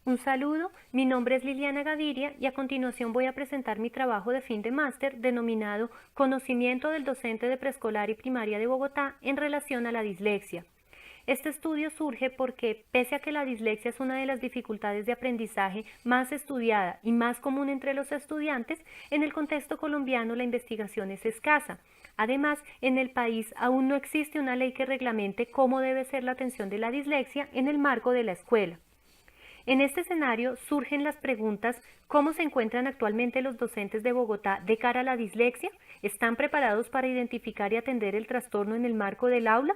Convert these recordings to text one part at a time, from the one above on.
Un saludo, mi nombre es Liliana Gaviria y a continuación voy a presentar mi trabajo de fin de máster denominado Conocimiento del docente de preescolar y primaria de Bogotá en relación a la dislexia. Este estudio surge porque, pese a que la dislexia es una de las dificultades de aprendizaje más estudiada y más común entre los estudiantes, en el contexto colombiano la investigación es escasa. Además, en el país aún no existe una ley que reglamente cómo debe ser la atención de la dislexia en el marco de la escuela. En este escenario surgen las preguntas: ¿cómo se encuentran actualmente los docentes de Bogotá de cara a la dislexia? ¿Están preparados para identificar y atender el trastorno en el marco del aula?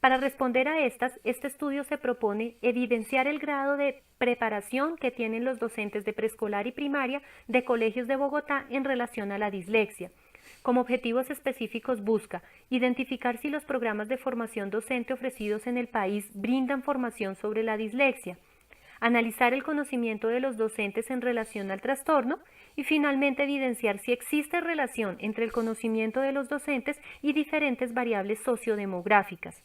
Para responder a estas, este estudio se propone evidenciar el grado de preparación que tienen los docentes de preescolar y primaria de colegios de Bogotá en relación a la dislexia. Como objetivos específicos busca identificar si los programas de formación docente ofrecidos en el país brindan formación sobre la dislexia, analizar el conocimiento de los docentes en relación al trastorno y finalmente evidenciar si existe relación entre el conocimiento de los docentes y diferentes variables sociodemográficas.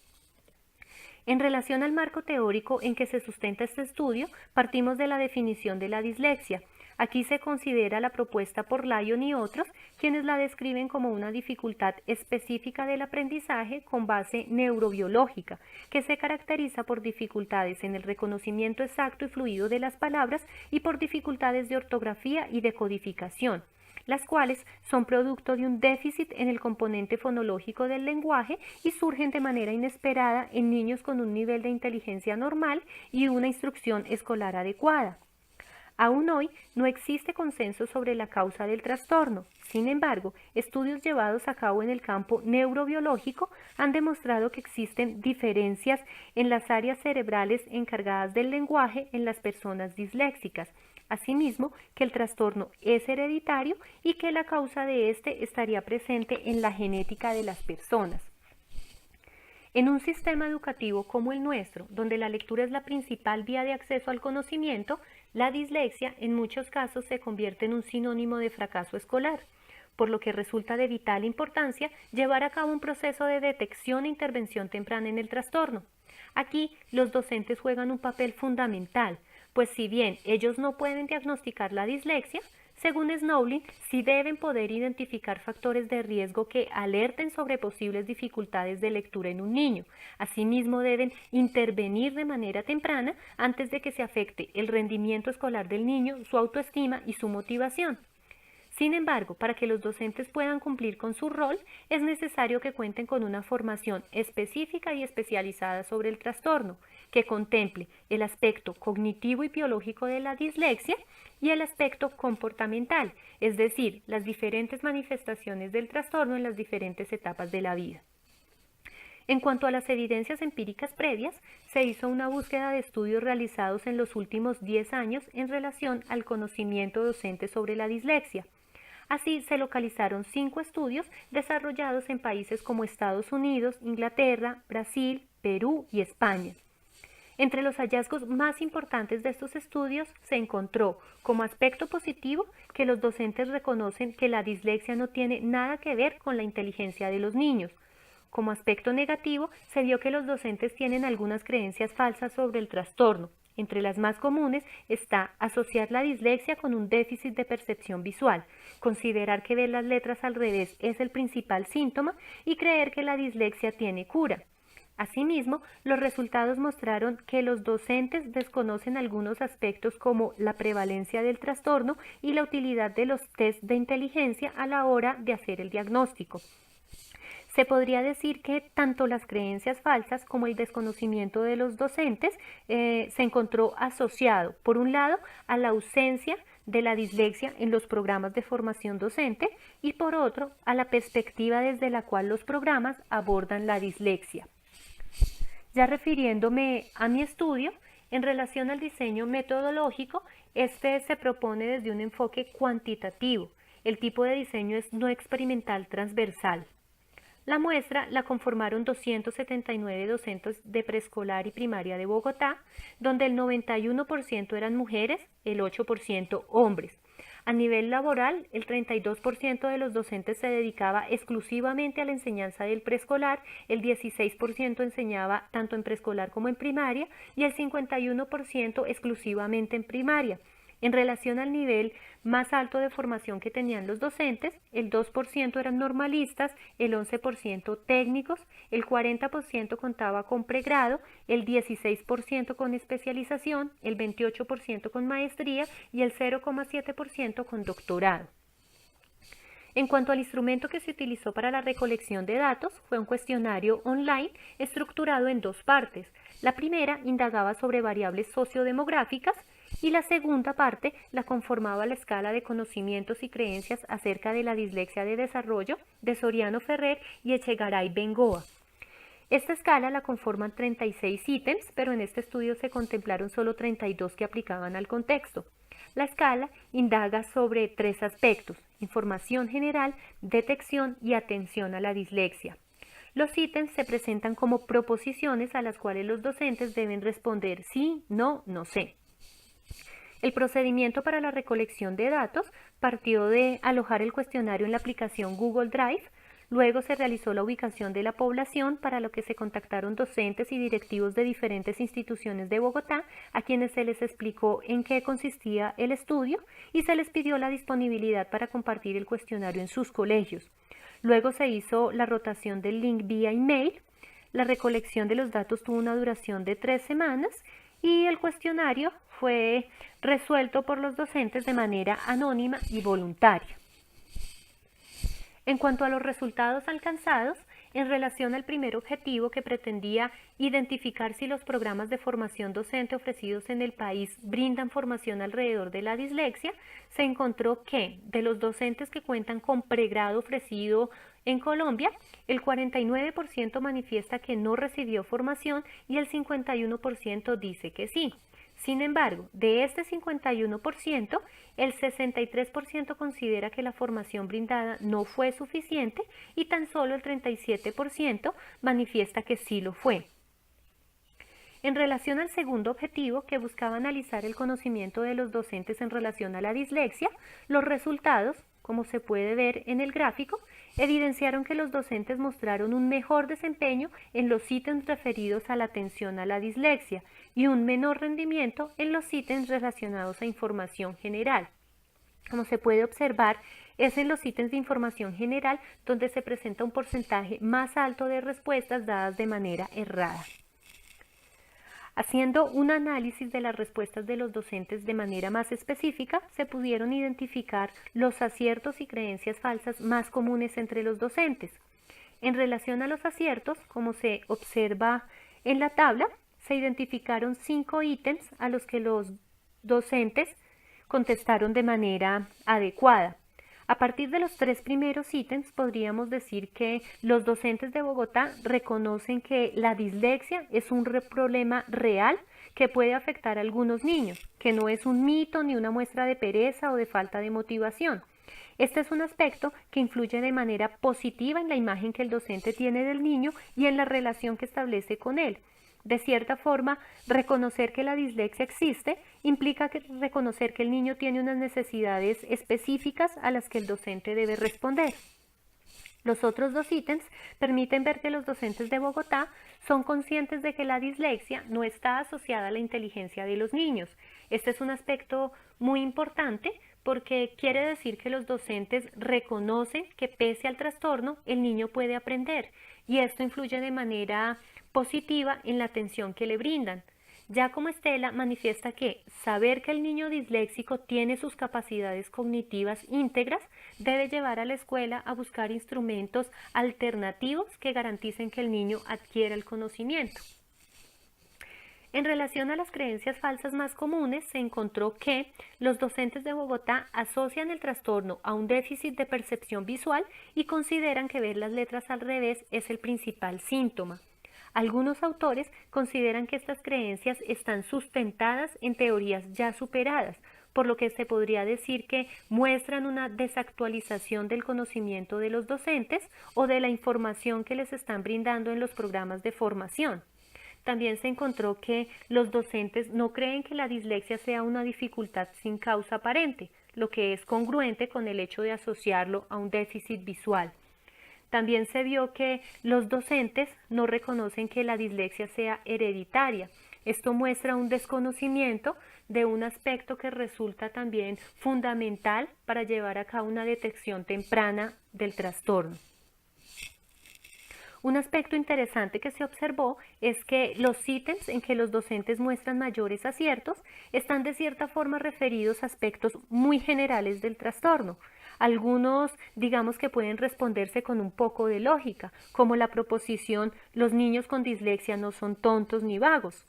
En relación al marco teórico en que se sustenta este estudio, partimos de la definición de la dislexia. Aquí se considera la propuesta por Lyon y otros, quienes la describen como una dificultad específica del aprendizaje con base neurobiológica, que se caracteriza por dificultades en el reconocimiento exacto y fluido de las palabras y por dificultades de ortografía y de codificación, las cuales son producto de un déficit en el componente fonológico del lenguaje y surgen de manera inesperada en niños con un nivel de inteligencia normal y una instrucción escolar adecuada. Aún hoy no existe consenso sobre la causa del trastorno. Sin embargo, estudios llevados a cabo en el campo neurobiológico han demostrado que existen diferencias en las áreas cerebrales encargadas del lenguaje en las personas disléxicas. Asimismo, que el trastorno es hereditario y que la causa de este estaría presente en la genética de las personas. En un sistema educativo como el nuestro, donde la lectura es la principal vía de acceso al conocimiento, la dislexia en muchos casos se convierte en un sinónimo de fracaso escolar, por lo que resulta de vital importancia llevar a cabo un proceso de detección e intervención temprana en el trastorno. Aquí los docentes juegan un papel fundamental, pues si bien ellos no pueden diagnosticar la dislexia, según Snowlin, sí deben poder identificar factores de riesgo que alerten sobre posibles dificultades de lectura en un niño. Asimismo, deben intervenir de manera temprana antes de que se afecte el rendimiento escolar del niño, su autoestima y su motivación. Sin embargo, para que los docentes puedan cumplir con su rol, es necesario que cuenten con una formación específica y especializada sobre el trastorno, que contemple el aspecto cognitivo y biológico de la dislexia y el aspecto comportamental, es decir, las diferentes manifestaciones del trastorno en las diferentes etapas de la vida. En cuanto a las evidencias empíricas previas, se hizo una búsqueda de estudios realizados en los últimos 10 años en relación al conocimiento docente sobre la dislexia. Así, se localizaron 5 estudios desarrollados en países como Estados Unidos, Inglaterra, Brasil, Perú y España. Entre los hallazgos más importantes de estos estudios se encontró como aspecto positivo que los docentes reconocen que la dislexia no tiene nada que ver con la inteligencia de los niños. Como aspecto negativo, se vio que los docentes tienen algunas creencias falsas sobre el trastorno. Entre las más comunes está asociar la dislexia con un déficit de percepción visual, considerar que ver las letras al revés es el principal síntoma y creer que la dislexia tiene cura. Asimismo, los resultados mostraron que los docentes desconocen algunos aspectos como la prevalencia del trastorno y la utilidad de los test de inteligencia a la hora de hacer el diagnóstico. Se podría decir que tanto las creencias falsas como el desconocimiento de los docentes se encontró asociado, por un lado, a la ausencia de la dislexia en los programas de formación docente y por otro, a la perspectiva desde la cual los programas abordan la dislexia. Ya refiriéndome a mi estudio, en relación al diseño metodológico, este se propone desde un enfoque cuantitativo. El tipo de diseño es no experimental transversal. La muestra la conformaron 279 docentes de preescolar y primaria de Bogotá, donde el 91% eran mujeres, el 8% hombres. A nivel laboral, el 32% de los docentes se dedicaba exclusivamente a la enseñanza del preescolar, el 16% enseñaba tanto en preescolar como en primaria y el 51% exclusivamente en primaria. En relación al nivel más alto de formación que tenían los docentes, el 2% eran normalistas, el 11% técnicos, el 40% contaba con pregrado, el 16% con especialización, el 28% con maestría y el 0,7% con doctorado. En cuanto al instrumento que se utilizó para la recolección de datos, fue un cuestionario online estructurado en dos partes. La primera indagaba sobre variables sociodemográficas y la segunda parte la conformaba la escala de conocimientos y creencias acerca de la dislexia de desarrollo de Soriano Ferrer y Echegaray Bengoa. Esta escala la conforman 36 ítems, pero en este estudio se contemplaron solo 32 que aplicaban al contexto. La escala indaga sobre tres aspectos: información general, detección y atención a la dislexia. Los ítems se presentan como proposiciones a las cuales los docentes deben responder sí, no, no sé. El procedimiento para la recolección de datos partió de alojar el cuestionario en la aplicación Google Drive. Luego se realizó la ubicación de la población, para lo que se contactaron docentes y directivos de diferentes instituciones de Bogotá, a quienes se les explicó en qué consistía el estudio y se les pidió la disponibilidad para compartir el cuestionario en sus colegios. Luego se hizo la rotación del link vía email. La recolección de los datos tuvo una duración de 3 semanas y el cuestionario fue resuelto por los docentes de manera anónima y voluntaria. En cuanto a los resultados alcanzados, en relación al primer objetivo, que pretendía identificar si los programas de formación docente ofrecidos en el país brindan formación alrededor de la dislexia, se encontró que de los docentes que cuentan con pregrado ofrecido en Colombia, el 49% manifiesta que no recibió formación y el 51% dice que sí. Sin embargo, de este 51%, el 63% considera que la formación brindada no fue suficiente y tan solo el 37% manifiesta que sí lo fue. En relación al segundo objetivo, que buscaba analizar el conocimiento de los docentes en relación a la dislexia, los resultados, como se puede ver en el gráfico, evidenciaron que los docentes mostraron un mejor desempeño en los ítems referidos a la atención a la dislexia y un menor rendimiento en los ítems relacionados a información general. Como se puede observar, es en los ítems de información general donde se presenta un porcentaje más alto de respuestas dadas de manera errada. Haciendo un análisis de las respuestas de los docentes de manera más específica, se pudieron identificar los aciertos y creencias falsas más comunes entre los docentes. En relación a los aciertos, como se observa en la tabla, se identificaron 5 ítems a los que los docentes contestaron de manera adecuada. A partir de los 3 primeros ítems, podríamos decir que los docentes de Bogotá reconocen que la dislexia es un problema real que puede afectar a algunos niños, que no es un mito ni una muestra de pereza o de falta de motivación. Este es un aspecto que influye de manera positiva en la imagen que el docente tiene del niño y en la relación que establece con él. De cierta forma, reconocer que la dislexia existe implica reconocer que el niño tiene unas necesidades específicas a las que el docente debe responder. Los otros 2 ítems permiten ver que los docentes de Bogotá son conscientes de que la dislexia no está asociada a la inteligencia de los niños. Este es un aspecto muy importante porque quiere decir que los docentes reconocen que pese al trastorno, el niño puede aprender y esto influye de manera positiva en la atención que le brindan. Ya como Estela manifiesta que saber que el niño disléxico tiene sus capacidades cognitivas íntegras debe llevar a la escuela a buscar instrumentos alternativos que garanticen que el niño adquiera el conocimiento. En relación a las creencias falsas más comunes, se encontró que los docentes de Bogotá asocian el trastorno a un déficit de percepción visual y consideran que ver las letras al revés es el principal síntoma. Algunos autores consideran que estas creencias están sustentadas en teorías ya superadas, por lo que se podría decir que muestran una desactualización del conocimiento de los docentes o de la información que les están brindando en los programas de formación. También se encontró que los docentes no creen que la dislexia sea una dificultad sin causa aparente. lo que es congruente con el hecho de asociarlo a un déficit visual. También se vio que los docentes no reconocen que la dislexia sea hereditaria. Esto muestra un desconocimiento de un aspecto que resulta también fundamental para llevar a cabo una detección temprana del trastorno. Un aspecto interesante que se observó es que los ítems en que los docentes muestran mayores aciertos están de cierta forma referidos a aspectos muy generales del trastorno. Algunos, digamos que pueden responderse con un poco de lógica, como la proposición los niños con dislexia no son tontos ni vagos.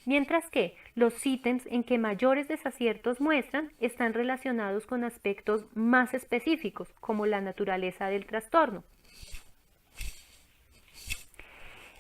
Mientras que los ítems en que mayores desaciertos muestran están relacionados con aspectos más específicos, como la naturaleza del trastorno.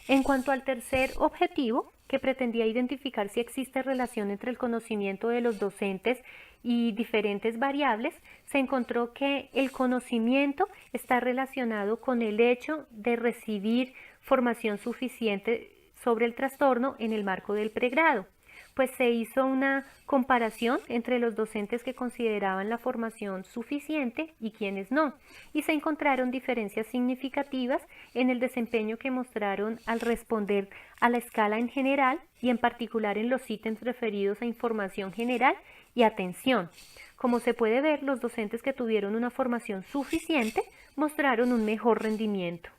En cuanto al tercer objetivo, que pretendía identificar si existe relación entre el conocimiento de los docentes y diferentes variables, se encontró que el conocimiento está relacionado con el hecho de recibir formación suficiente sobre el trastorno en el marco del pregrado. Pues se hizo una comparación entre los docentes que consideraban la formación suficiente y quienes no, y se encontraron diferencias significativas en el desempeño que mostraron al responder a la escala en general y en particular en los ítems referidos a información general y atención. Como se puede ver, los docentes que tuvieron una formación suficiente mostraron un mejor rendimiento.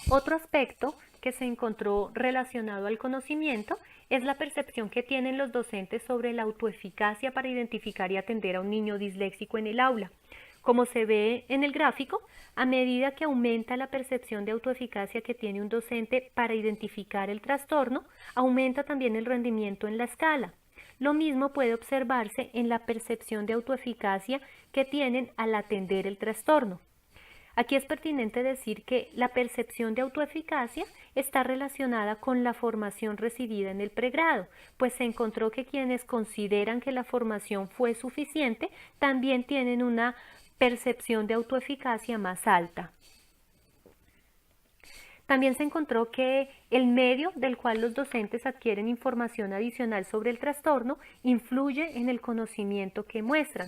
Otro aspecto que se encontró relacionado al conocimiento es la percepción que tienen los docentes sobre la autoeficacia para identificar y atender a un niño disléxico en el aula. Como se ve en el gráfico, a medida que aumenta la percepción de autoeficacia que tiene un docente para identificar el trastorno, aumenta también el rendimiento en la escala. Lo mismo puede observarse en la percepción de autoeficacia que tienen al atender el trastorno. Aquí es pertinente decir que la percepción de autoeficacia está relacionada con la formación recibida en el pregrado, pues se encontró que quienes consideran que la formación fue suficiente también tienen una percepción de autoeficacia más alta. También se encontró que el medio del cual los docentes adquieren información adicional sobre el trastorno influye en el conocimiento que muestran.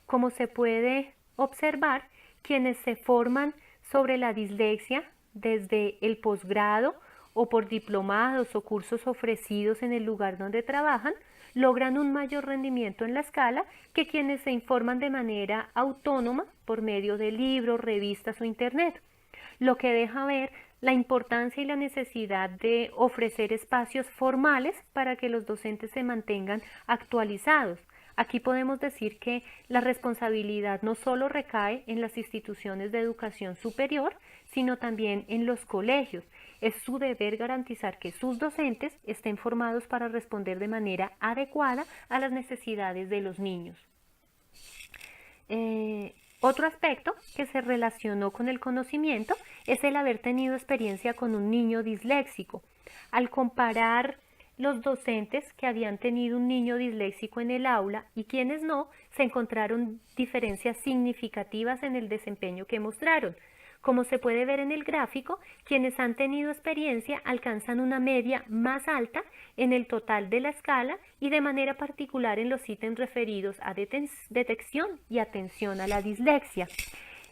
Como se puede observar, quienes se forman sobre la dislexia desde el posgrado o por diplomados o cursos ofrecidos en el lugar donde trabajan, logran un mayor rendimiento en la escala que quienes se informan de manera autónoma por medio de libros, revistas o internet, lo que deja ver la importancia y la necesidad de ofrecer espacios formales para que los docentes se mantengan actualizados. Aquí podemos decir que la responsabilidad no solo recae en las instituciones de educación superior, sino también en los colegios. Es su deber garantizar que sus docentes estén formados para responder de manera adecuada a las necesidades de los niños. Otro aspecto que se relacionó con el conocimiento es el haber tenido experiencia con un niño disléxico. Al comparar los docentes que habían tenido un niño disléxico en el aula y quienes no, se encontraron diferencias significativas en el desempeño que mostraron. Como se puede ver en el gráfico, quienes han tenido experiencia alcanzan una media más alta en el total de la escala y de manera particular en los ítems referidos a detección y atención a la dislexia.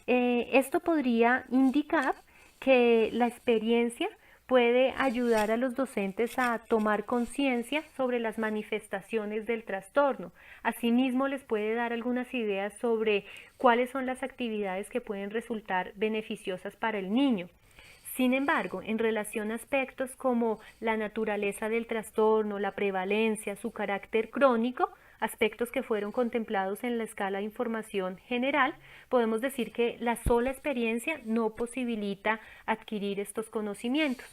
Esto podría indicar que la experiencia puede ayudar a los docentes a tomar conciencia sobre las manifestaciones del trastorno. Asimismo, les puede dar algunas ideas sobre cuáles son las actividades que pueden resultar beneficiosas para el niño. Sin embargo, en relación a aspectos como la naturaleza del trastorno, la prevalencia, su carácter crónico, aspectos que fueron contemplados en la escala de información general, podemos decir que la sola experiencia no posibilita adquirir estos conocimientos.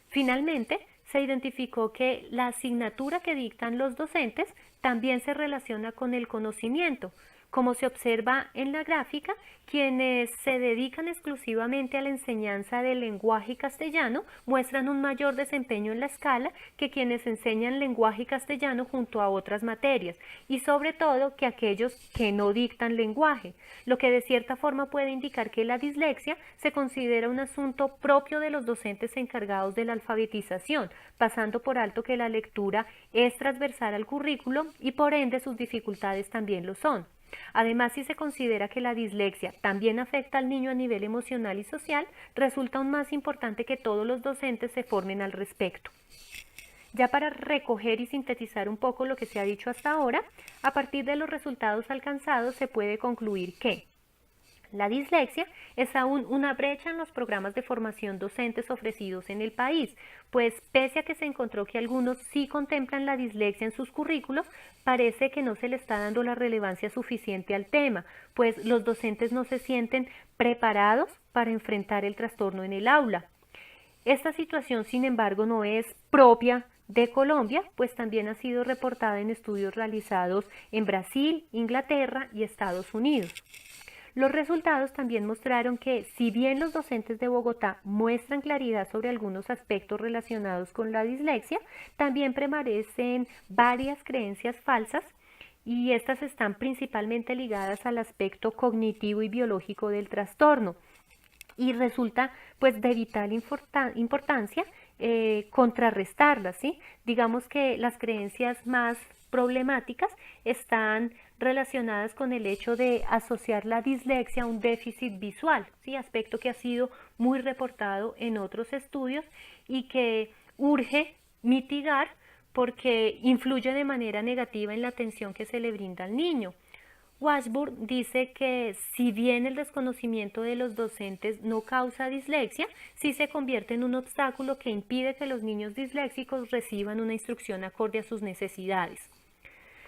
Finalmente, se identificó que la asignatura que dictan los docentes también se relaciona con el conocimiento, Como se observa en la gráfica, quienes se dedican exclusivamente a la enseñanza del lenguaje castellano muestran un mayor desempeño en la escala que quienes enseñan lenguaje castellano junto a otras materias, y sobre todo que aquellos que no dictan lenguaje, lo que de cierta forma puede indicar que la dislexia se considera un asunto propio de los docentes encargados de la alfabetización, pasando por alto que la lectura es transversal al currículo y por ende sus dificultades también lo son. Además, si se considera que la dislexia también afecta al niño a nivel emocional y social, resulta aún más importante que todos los docentes se formen al respecto. Ya para recoger y sintetizar un poco lo que se ha dicho hasta ahora, a partir de los resultados alcanzados se puede concluir que la dislexia es aún una brecha en los programas de formación docentes ofrecidos en el país, pues pese a que se encontró que algunos sí contemplan la dislexia en sus currículos, parece que no se le está dando la relevancia suficiente al tema, pues los docentes no se sienten preparados para enfrentar el trastorno en el aula. Esta situación, sin embargo, no es propia de Colombia, pues también ha sido reportada en estudios realizados en Brasil, Inglaterra y Estados Unidos. Los resultados también mostraron que, si bien los docentes de Bogotá muestran claridad sobre algunos aspectos relacionados con la dislexia, también prevalecen varias creencias falsas y estas están principalmente ligadas al aspecto cognitivo y biológico del trastorno. Y resulta pues de vital importancia contrarrestarlas, ¿sí? Digamos que las creencias más problemáticas están relacionadas con el hecho de asociar la dislexia a un déficit visual, ¿sí? Aspecto que ha sido muy reportado en otros estudios y que urge mitigar porque influye de manera negativa en la atención que se le brinda al niño. Washburn dice que si bien el desconocimiento de los docentes no causa dislexia, sí se convierte en un obstáculo que impide que los niños disléxicos reciban una instrucción acorde a sus necesidades.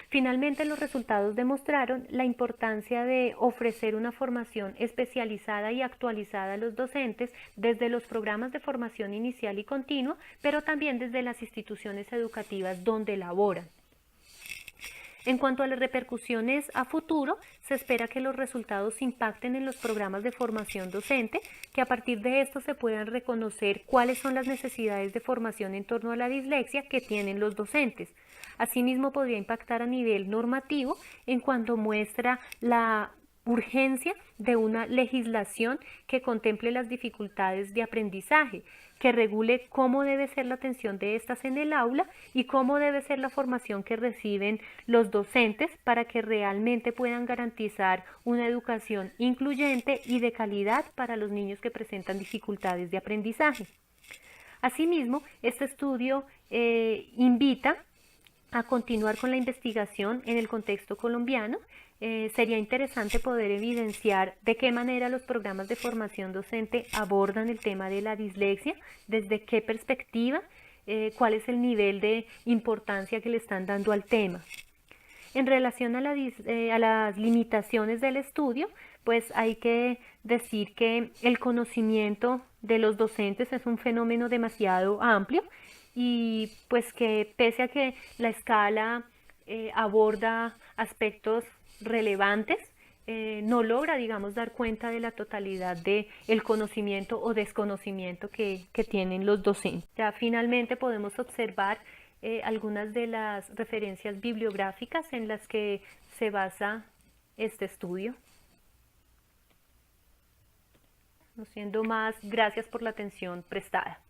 Finalmente, los resultados demostraron la importancia de ofrecer una formación especializada y actualizada a los docentes desde los programas de formación inicial y continua, pero también desde las instituciones educativas donde laboran. En cuanto a las repercusiones a futuro, se espera que los resultados impacten en los programas de formación docente, que a partir de esto se puedan reconocer cuáles son las necesidades de formación en torno a la dislexia que tienen los docentes. Asimismo, podría impactar a nivel normativo en cuanto muestra la urgencia de una legislación que contemple las dificultades de aprendizaje, que regule cómo debe ser la atención de estas en el aula y cómo debe ser la formación que reciben los docentes para que realmente puedan garantizar una educación incluyente y de calidad para los niños que presentan dificultades de aprendizaje. Asimismo, este estudio invita a continuar con la investigación en el contexto colombiano. Sería interesante poder evidenciar de qué manera los programas de formación docente abordan el tema de la dislexia, desde qué perspectiva, cuál es el nivel de importancia que le están dando al tema. En relación a las limitaciones del estudio, pues hay que decir que el conocimiento de los docentes es un fenómeno demasiado amplio y pues que pese a que la escala aborda aspectos relevantes, no logra, digamos, dar cuenta de la totalidad del conocimiento o desconocimiento que tienen los docentes. Ya finalmente podemos observar algunas de las referencias bibliográficas en las que se basa este estudio. No siendo más, gracias por la atención prestada.